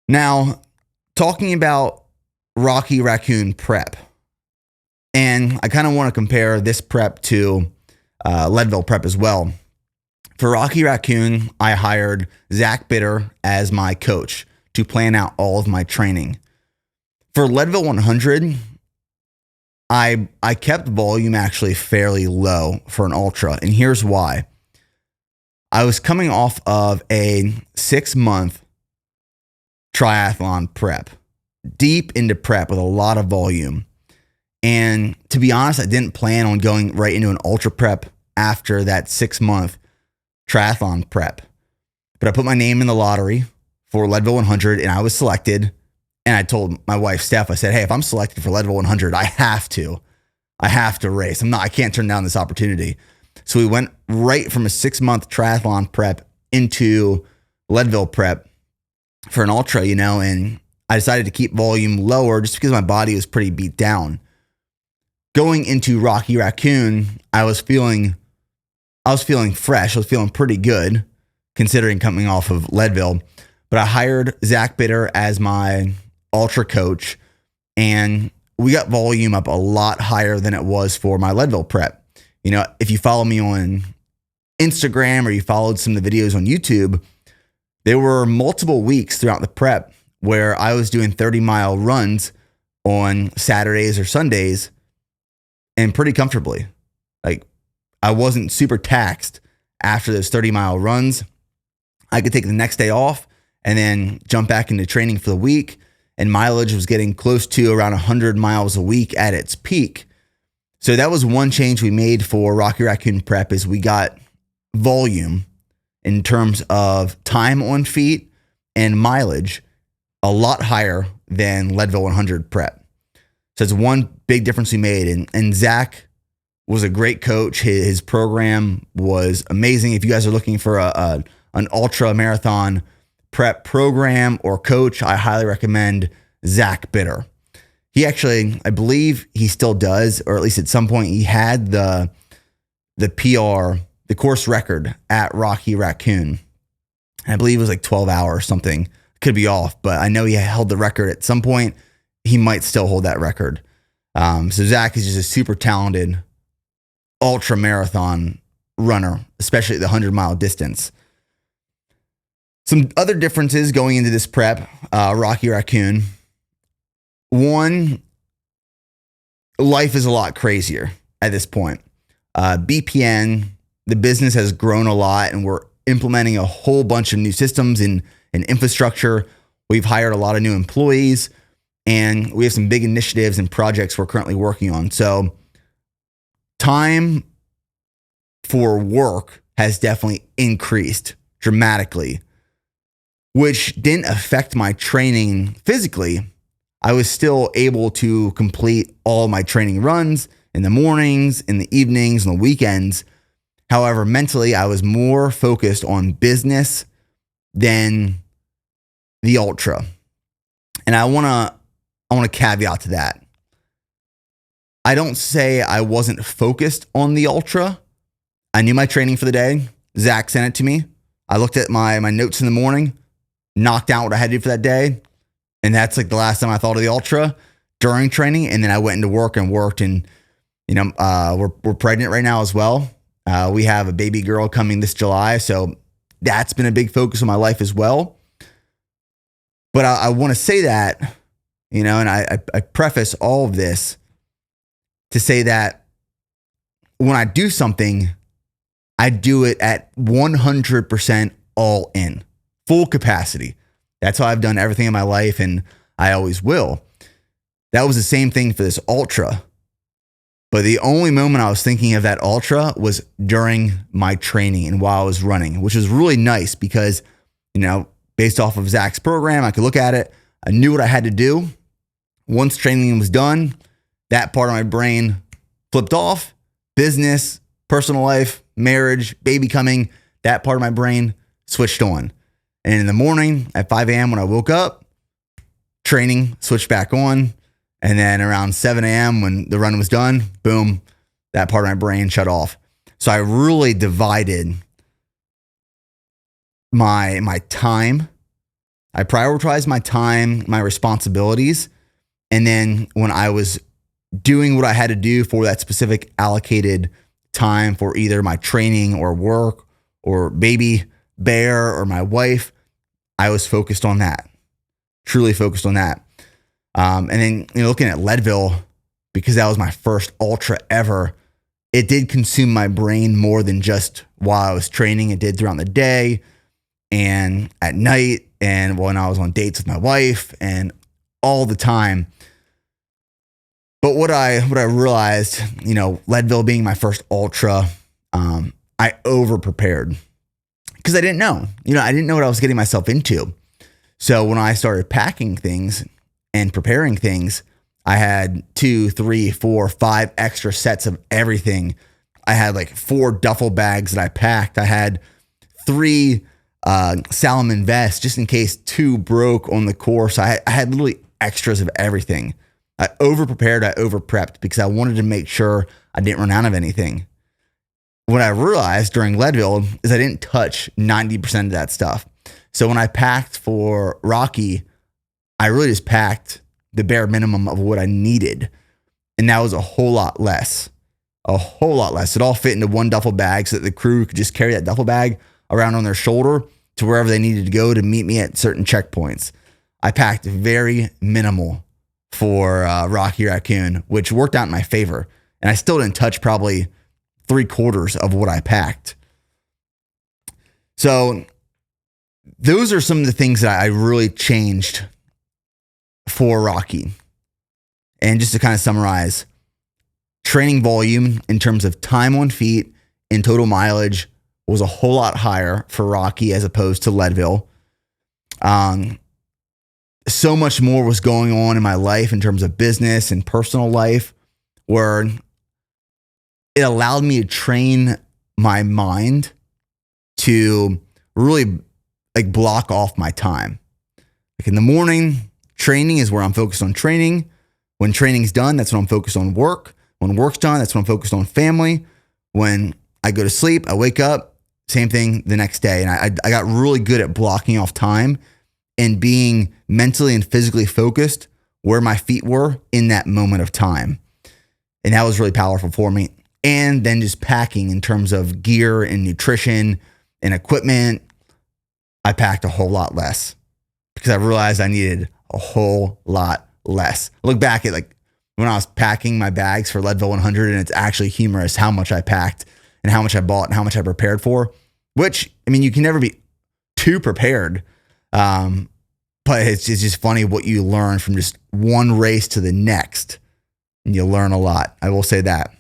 Now, talking about Rocky Raccoon prep, and I kind of want to compare this prep to Leadville prep as well. For Rocky Raccoon, I hired Zach Bitter as my coach to plan out all of my training. For Leadville 100, I kept volume actually fairly low for an ultra, and here's why. I was coming off of a 6-month triathlon prep, deep into prep with a lot of volume. And to be honest, I didn't plan on going right into an ultra prep after that 6-month triathlon prep. But I put my name in the lottery for Leadville 100 and I was selected. And I told my wife, Steph, I said, hey, if I'm selected for Leadville 100, I have to race. I can't turn down this opportunity. So we went right from a 6-month triathlon prep into Leadville prep for an ultra, and I decided to keep volume lower just because my body was pretty beat down. Going into Rocky Raccoon, I was feeling fresh. I was feeling pretty good considering coming off of Leadville. But I hired Zach Bitter as my ultra coach, and we got volume up a lot higher than it was for my Leadville prep. If you follow me on Instagram or you followed some of the videos on YouTube, there were multiple weeks throughout the prep where I was doing 30-mile runs on Saturdays or Sundays and pretty comfortably. Like, I wasn't super taxed after those 30-mile runs. I could take the next day off and then jump back into training for the week. And mileage was getting close to around 100 miles a week at its peak. So that was one change we made for Rocky Raccoon prep, is we got volume in terms of time on feet and mileage a lot higher than Leadville 100 prep. So it's one big difference we made. And Zach was a great coach. His program was amazing. If you guys are looking for an ultra marathon prep program or coach, I highly recommend Zach Bitter. He actually, I believe he still does, or at least at some point he had the PR, the course record at Rocky Raccoon. I believe it was like 12 hours or something. Could be off, but I know he held the record at some point. He might still hold that record. So Zach is just a super talented ultra marathon runner, especially at the 100-mile distance. Some other differences going into this prep, Rocky Raccoon. One, life is a lot crazier at this point. BPN, the business has grown a lot, and we're implementing a whole bunch of new systems and infrastructure. We've hired a lot of new employees, and we have some big initiatives and projects we're currently working on. So time for work has definitely increased dramatically, which didn't affect my training physically. I was still able to complete all my training runs in the mornings, in the evenings, and the weekends. However, mentally, I was more focused on business than the ultra. And I want to caveat to that. I don't say I wasn't focused on the ultra. I knew my training for the day. Zach sent it to me. I looked at my notes in the morning, knocked out what I had to do for that day. And that's like the last time I thought of the ultra during training. And then I went into work and worked. And, we're pregnant right now as well. We have a baby girl coming this July. So that's been a big focus of my life as well. But I want to say that, and I preface all of this to say that when I do something, I do it at 100% all in, full capacity. That's how I've done everything in my life, and I always will. That was the same thing for this ultra. But the only moment I was thinking of that ultra was during my training and while I was running, which was really nice because, based off of Zach's program, I could look at it. I knew what I had to do. Once training was done, that part of my brain flipped off. Business, personal life, marriage, baby coming, that part of my brain switched on. And in the morning at 5 a.m. when I woke up, training switched back on. And then around 7 a.m. when the run was done, boom, that part of my brain shut off. So I really divided my time I prioritized my time, my responsibilities. And then when I was doing what I had to do for that specific allocated time for either my training or work or baby bear or my wife, I was focused on that, truly focused on that. And then, looking at Leadville, because that was my first ultra ever, it did consume my brain more than just while I was training. It did throughout the day and at night and when I was on dates with my wife and all the time. But what I realized, Leadville being my first ultra, I over prepared because I didn't know. I didn't know what I was getting myself into. So when I started packing things and preparing things, I had 2, 3, 4, 5 extra sets of everything. I had like 4 duffel bags that I packed. I had 3 Salomon vests just in case 2 broke on the course. I had literally extras of everything. I over prepared, I over prepped because I wanted to make sure I didn't run out of anything. What I realized during Leadville is I didn't touch 90% of that stuff. So when I packed for Rocky, I really just packed the bare minimum of what I needed. And that was a whole lot less. It all fit into one duffel bag so that the crew could just carry that duffel bag around on their shoulder to wherever they needed to go to meet me at certain checkpoints. I packed very minimal for Rocky Raccoon, which worked out in my favor. And I still didn't touch probably 3/4 of what I packed. So those are some of the things that I really changed for Rocky. And just to kind of summarize, training volume in terms of time on feet and total mileage was a whole lot higher for Rocky as opposed to Leadville. So much more was going on in my life in terms of business and personal life, where it allowed me to train my mind to really block off my time. Like in the morning, training is where I'm focused on training. When training's done, that's when I'm focused on work. When work's done, that's when I'm focused on family. When I go to sleep, I wake up, same thing the next day. And I got really good at blocking off time and being mentally and physically focused where my feet were in that moment of time. And that was really powerful for me. And then just packing in terms of gear and nutrition and equipment, I packed a whole lot less because I realized I needed a whole lot less. I look back at when I was packing my bags for Leadville 100, and it's actually humorous how much I packed and how much I bought and how much I prepared for, which, you can never be too prepared. But it's just funny what you learn from just one race to the next. And you learn a lot. I will say that.